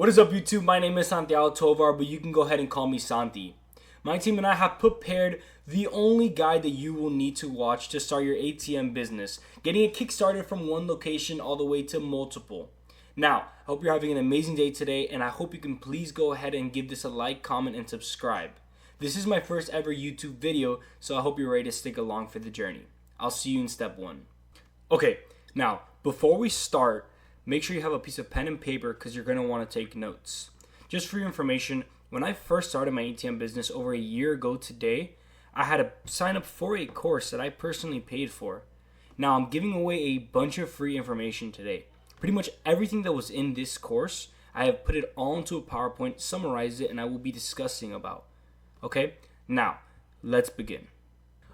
What is up, YouTube? My name is Santiago Tovar, but you can go ahead and call me Santi. My team and I have prepared the only guide that you will need to watch to start your ATM business, getting it kickstarted from one location all the way to multiple. Now, I hope you're having an amazing day today, and I hope you can please go ahead and give this a like, comment, and subscribe. This is my first ever YouTube video, so I hope you're ready to stick along for the journey. I'll see you in step one. Okay, now, before we start, make sure you have a piece of pen and paper because you're going to want to take notes. Just for your information, when I first started my ATM business over a year ago today, I had to sign up for a course that I personally paid for. Now I'm giving away a bunch of free information today. Pretty much everything that was in this course, I have put it all into a PowerPoint, summarized it, and I will be discussing about. Okay, now let's begin.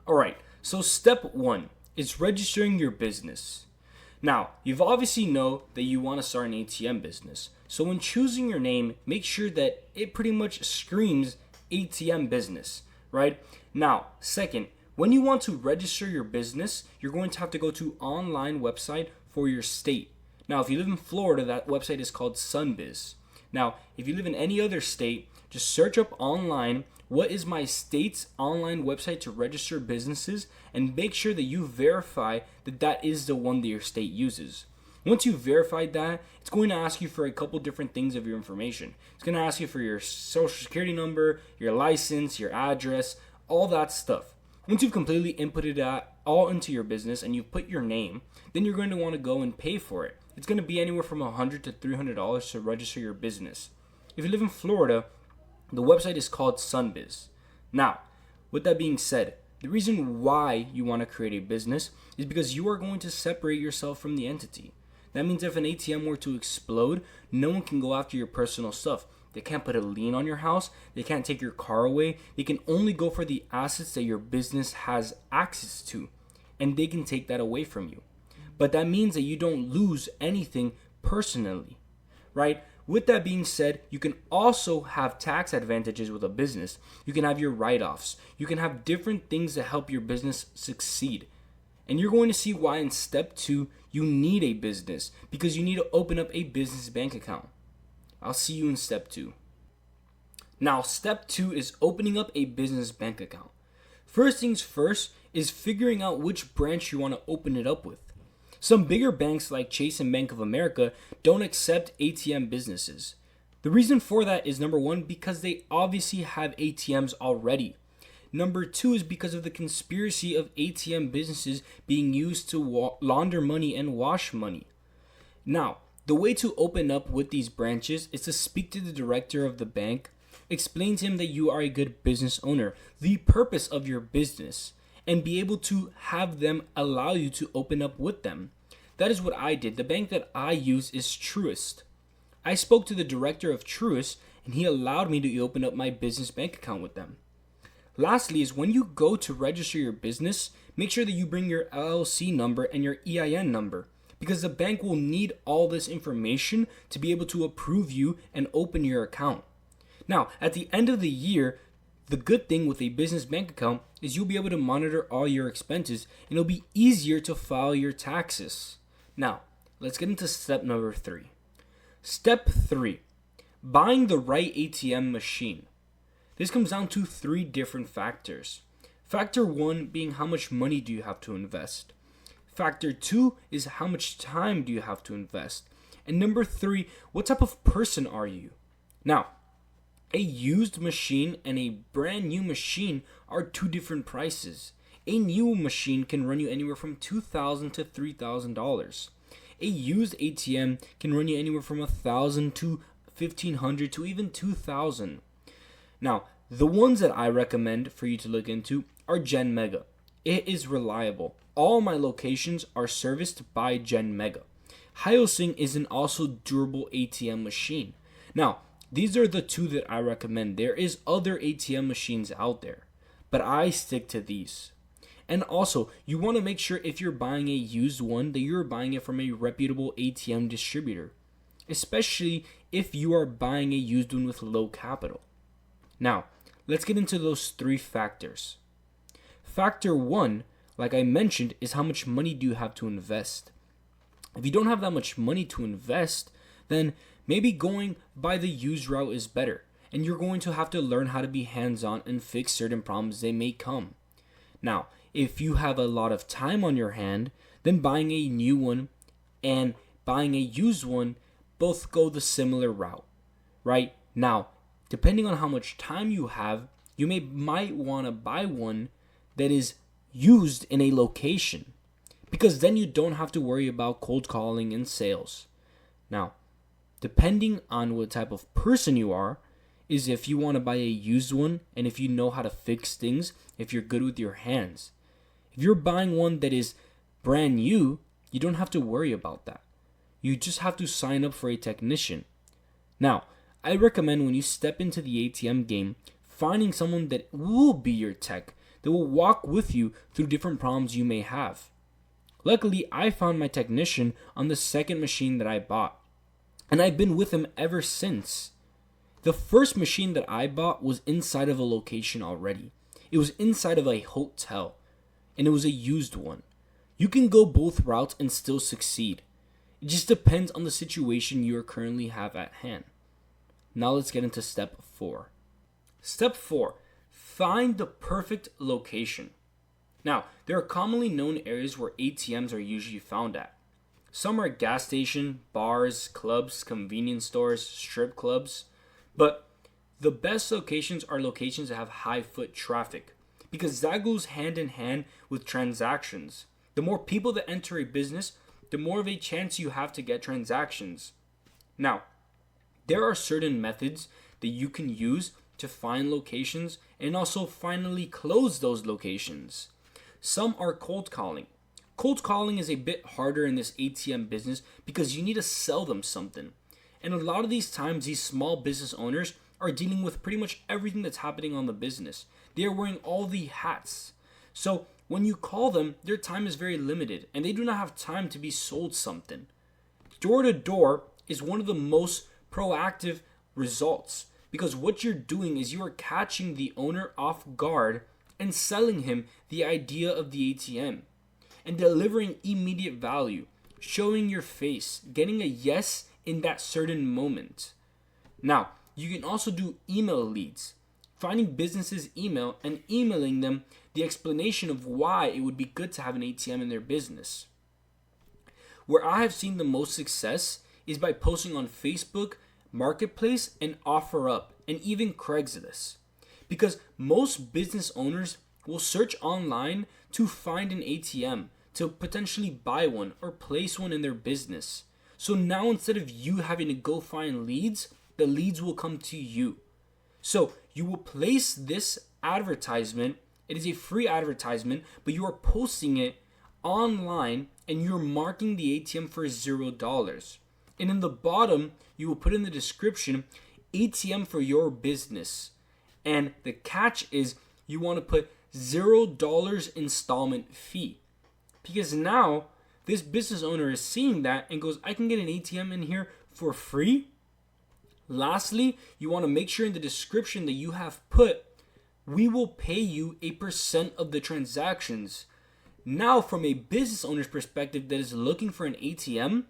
Alright, so step one is registering your business. Now, you've obviously know that you want to start an ATM business. So when choosing your name, make sure that it pretty much screams ATM business, right? Now, second, when you want to register your business, you're going to have to go to online website for your state. Now, if you live in Florida, that website is called Sunbiz. Now, if you live in any other state, just search up online what is my state's online website to register businesses, and make sure that you verify that that is the one that your state uses. Once you've verified that, it's going to ask you for a couple different things of your information. It's going to ask you for your social security number, your license, your address, all that stuff. Once you've completely inputted that all into your business and you've put your name, then you're going to want to go and pay for it. It's going to be anywhere from $100 to $300 to register your business. If you live in Florida, the website is called Sunbiz. Now, with that being said, the reason why you want to create a business is because you are going to separate yourself from the entity. That means if an ATM were to explode, no one can go after your personal stuff. They can't put a lien on your house. They can't take your car away. They can only go for the assets that your business has access to, and they can take that away from you. But that means that you don't lose anything personally, right? With that being said, you can also have tax advantages with a business. You can have your write-offs. You can have different things that help your business succeed. And you're going to see why in step two, you need a business, because you need to open up a business bank account. I'll see you in step two. Now, step two is opening up a business bank account. First things first is figuring out which branch you want to open it up with. Some bigger banks like Chase and Bank of America don't accept ATM businesses. The reason for that is number one, because they obviously have ATMs already. Number two is because of the conspiracy of ATM businesses being used to launder money and wash money. Now, the way to open up with these branches is to speak to the director of the bank, explain to him that you are a good business owner, the purpose of your business, and be able to have them allow you to open up with them. That is what I did. The bank that I use is Truist. I spoke to the director of Truist, and he allowed me to open up my business bank account with them. Lastly is when you go to register your business, make sure that you bring your LLC number and your EIN number, because the bank will need all this information to be able to approve you and open your account. Now, at the end of the year, the good thing with a business bank account is you'll be able to monitor all your expenses, and it'll be easier to file your taxes. Now, let's get into step number three. Step three, buying the right ATM machine. This comes down to three different factors. Factor one being how much money do you have to invest. Factor two is how much time do you have to invest. And number three, what type of person are you? Now, a used machine and a brand new machine are two different prices. A new machine can run you anywhere from $2,000 to $3,000. A used ATM can run you anywhere from $1,000 to $1,500 to even $2,000. Now, the ones that I recommend for you to look into are Genmega. It is reliable. All my locations are serviced by Genmega. Hyosung is an also durable ATM machine. Now, these are the two that I recommend. There is other ATM machines out there, but I stick to these. And also, you want to make sure if you're buying a used one that you're buying it from a reputable ATM distributor, especially if you are buying a used one with low capital. Now, let's get into those three factors. Factor one, like I mentioned, is how much money do you have to invest. If you don't have that much money to invest, then maybe going by the used route is better, and you're going to have to learn how to be hands-on and fix certain problems they may come. Now, if you have a lot of time on your hand, then buying a new one and buying a used one both go the similar route, right? Now, depending on how much time you have, you might want to buy one that is used in a location, because then you don't have to worry about cold calling and sales. Now, depending on what type of person you are, is if you want to buy a used one and if you know how to fix things, if you're good with your hands. If you're buying one that is brand new, you don't have to worry about that. You just have to sign up for a technician. Now, I recommend when you step into the ATM game, finding someone that will be your tech, that will walk with you through different problems you may have. Luckily, I found my technician on the second machine that I bought, and I've been with him ever since. The first machine that I bought was inside of a location already. It was inside of a hotel, and it was a used one. You can go both routes and still succeed. It just depends on the situation you currently have at hand. Now let's get into step 4. Step 4, find the perfect location. Now, there are commonly known areas where ATMs are usually found at. Some are gas station, bars, clubs, convenience stores, strip clubs. But the best locations are locations that have high foot traffic, because that goes hand in hand with transactions. The more people that enter a business, the more of a chance you have to get transactions. Now, there are certain methods that you can use to find locations and also finally close those locations. Some are cold calling. Cold calling is a bit harder in this ATM business because you need to sell them something. And a lot of these times, these small business owners are dealing with pretty much everything that's happening on the business. They are wearing all the hats. So when you call them, their time is very limited and they do not have time to be sold something. Door to door is one of the most proactive results, because what you're doing is you are catching the owner off guard and selling him the idea of the ATM and delivering immediate value, showing your face, getting a yes in that certain moment. Now, you can also do email leads, finding businesses' email and emailing them the explanation of why it would be good to have an ATM in their business. Where I have seen the most success is by posting on Facebook, Marketplace, and OfferUp, and even Craigslist. Because most business owners will search online to find an ATM, to potentially buy one or place one in their business. So now instead of you having to go find leads, the leads will come to you. So you will place this advertisement. It is a free advertisement, but you are posting it online and you're marking the ATM for $0. And in the bottom, you will put in the description, ATM for your business. And the catch is you want to put $0 installment fee. Because now this business owner is seeing that and goes, I can get an ATM in here for free. Lastly, you want to make sure in the description that you have put, we will pay you a % of the transactions. Now, from a business owner's perspective that is looking for an ATM,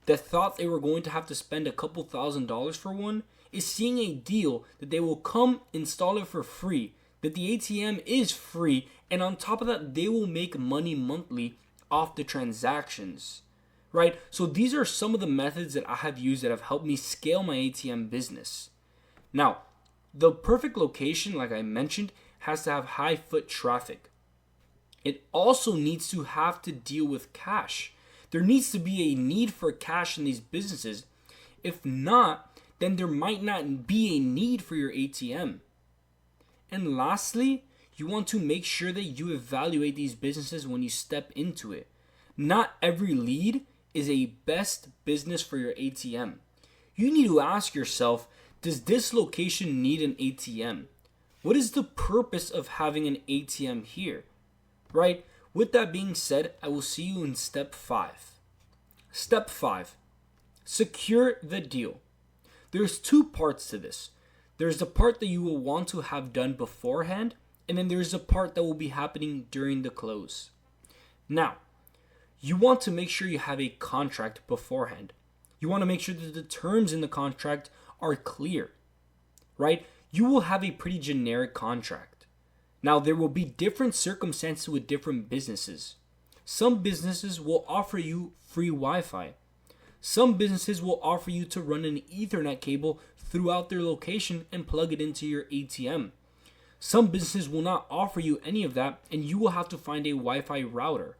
that thought they were going to have to spend a couple $1,000s for one, is seeing a deal that they will come install it for free, that the ATM is free, and on top of that, they will make money monthly off the transactions, right? So these are some of the methods that I have used that have helped me scale my ATM business. Now, the perfect location, like I mentioned, has to have high foot traffic. It also needs to have to deal with cash. There needs to be a need for cash in these businesses. If not, then there might not be a need for your ATM. And lastly, you want to make sure that you evaluate these businesses when you step into it. Not every lead is a best business for your ATM. You need to ask yourself, does this location need an ATM? What is the purpose of having an ATM here? Right? With that being said, I will see you in step 5. Step 5, secure the deal. There's 2 parts to this. There's the part that you will want to have done beforehand, and then there's the part that will be happening during the close. Now, you want to make sure you have a contract beforehand. You want to make sure that the terms in the contract are clear, right? You will have a pretty generic contract. Now, there will be different circumstances with different businesses. Some businesses will offer you free Wi-Fi. Some businesses will offer you to run an Ethernet cable throughout their location and plug it into your ATM. Some businesses will not offer you any of that, and you will have to find a Wi-Fi router.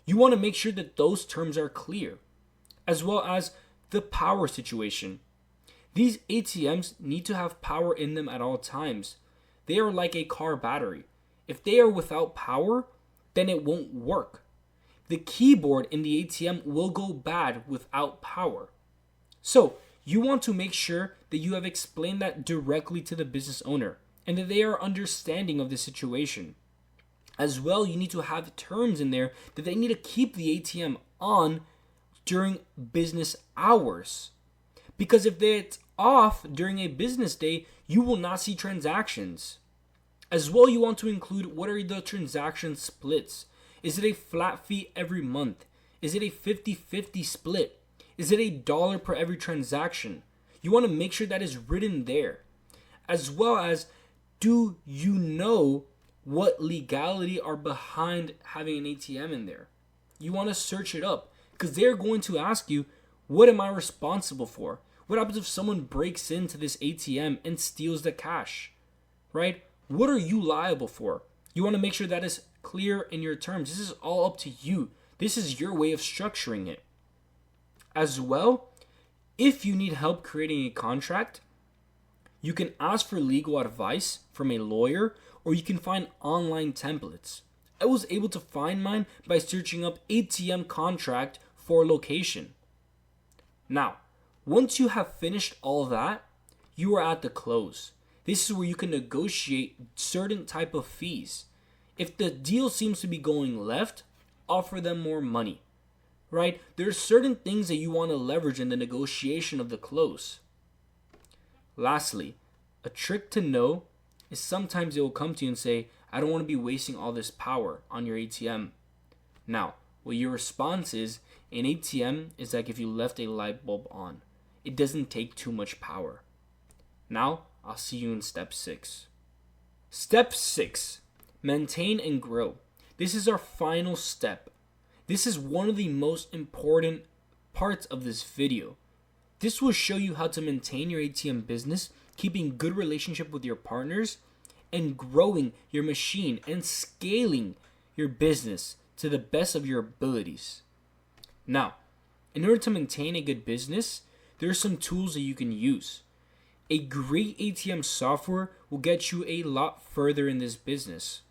You want to make sure that those terms are clear, as well as the power situation. These ATMs need to have power in them at all times. They are like a car battery. If they are without power, then it won't work. The keyboard in the ATM will go bad without power. So, you want to make sure that you have explained that directly to the business owner and that they are understanding of the situation. As well, you need to have terms in there that they need to keep the ATM on during business hours. Because if it's off during a business day, you will not see transactions. As well, you want to include what are the transaction splits. Is it a flat fee every month? Is it a 50-50 split? Is it $1 per every transaction? You want to make sure that is written there. As well as, do you know what legality are behind having an ATM in there? You want to search it up because they're going to ask you, what am I responsible for? What happens if someone breaks into this ATM and steals the cash? Right? What are you liable for? You want to make sure that is clear in your terms. This is all up to you. This is your way of structuring it. As well, if you need help creating a contract, you can ask for legal advice from a lawyer, or you can find online templates. I was able to find mine by searching up ATM contract for location. Now, once you have finished all that, you are at the close. This is where you can negotiate certain type of fees. If the deal seems to be going left, offer them more money, right? There are certain things that you want to leverage in the negotiation of the close. Lastly, a trick to know is sometimes they will come to you and say, I don't want to be wasting all this power on your ATM. Now, what your response is, an ATM is like if you left a light bulb on. It doesn't take too much power. Now, I'll see you in step 6. Step 6. Maintain and grow. This is our final step. This is one of the most important parts of this video. This will show you how to maintain your ATM business, keeping good relationship with your partners, and growing your machine and scaling your business to the best of your abilities. Now, in order to maintain a good business, there are some tools that you can use. A great ATM software will get you a lot further in this business.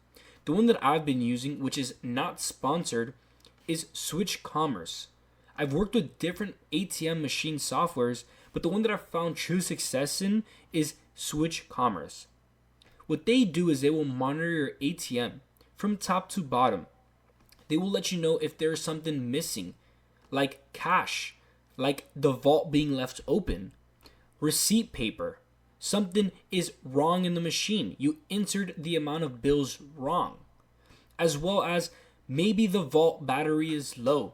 The one that I've been using, which is not sponsored, is Switch Commerce. I've worked with different ATM machine softwares, but the one that I've found true success in is Switch Commerce. What they do is they will monitor your ATM from top to bottom. They will let you know if there's something missing, like cash, like the vault being left open, receipt paper. Something is wrong in the machine. You entered the amount of bills wrong. As well as maybe the vault battery is low.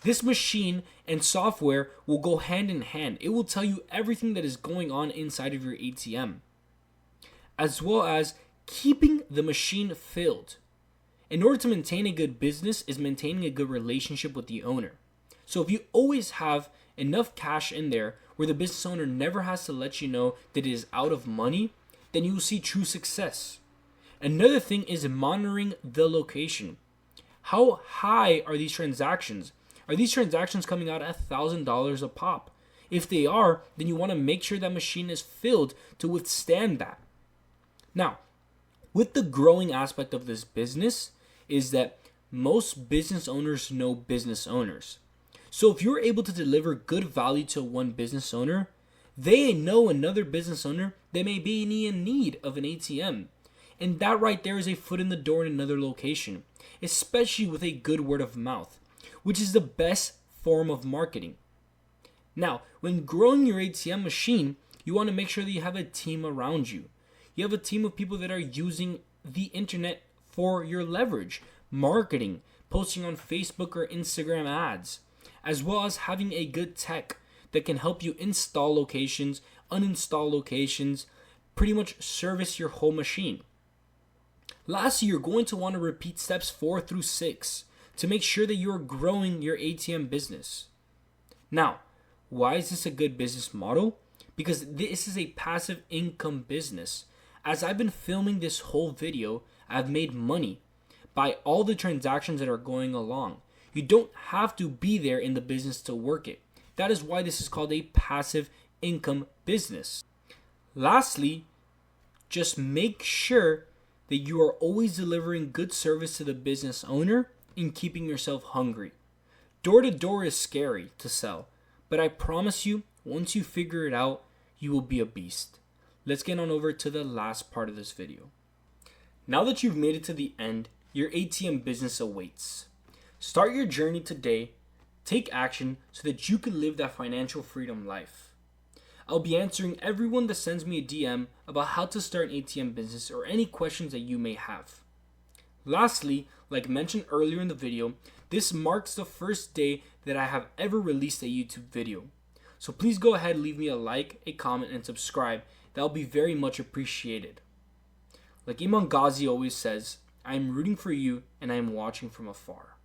This machine and software will go hand in hand. It will tell you everything that is going on inside of your ATM. As well as keeping the machine filled. In order to maintain a good business is maintaining a good relationship with the owner. So if you always have enough cash in there where the business owner never has to let you know that it is out of money, then you will see true success. Another thing is monitoring the location. How high are these transactions? Are these transactions coming out at $1,000 a pop? If they are, then you want to make sure that machine is filled to withstand that. Now, with the growing aspect of this business is that most business owners know business owners. So if you're able to deliver good value to one business owner, they know another business owner that may be in need of an ATM. And that right there is a foot in the door in another location, especially with a good word of mouth, which is the best form of marketing. Now, when growing your ATM machine, you want to make sure that you have a team around you. You have a team of people that are using the internet for your leverage, marketing, posting on Facebook or Instagram ads, as well as having a good tech that can help you install locations, uninstall locations, pretty much service your whole machine. Lastly, you're going to want to repeat steps 4 through 6 to make sure that you're growing your ATM business. Now, why is this a good business model? Because this is a passive income business. As I've been filming this whole video, I've made money by all the transactions that are going along. You don't have to be there in the business to work it. That is why this is called a passive income business. Lastly, just make sure that you are always delivering good service to the business owner and keeping yourself hungry. Door to door is scary to sell, but I promise you, once you figure it out, you will be a beast. Let's get on over to the last part of this video. Now that you've made it to the end, your ATM business awaits. Start your journey today, take action so that you can live that financial freedom life. I'll be answering everyone that sends me a DM about how to start an ATM business or any questions that you may have. Lastly, like mentioned earlier in the video, this marks the first day that I have ever released a YouTube video. So please go ahead, leave me a like, a comment, and subscribe. That'll be very much appreciated. Like Imam Ghazi always says, I am rooting for you and I am watching from afar.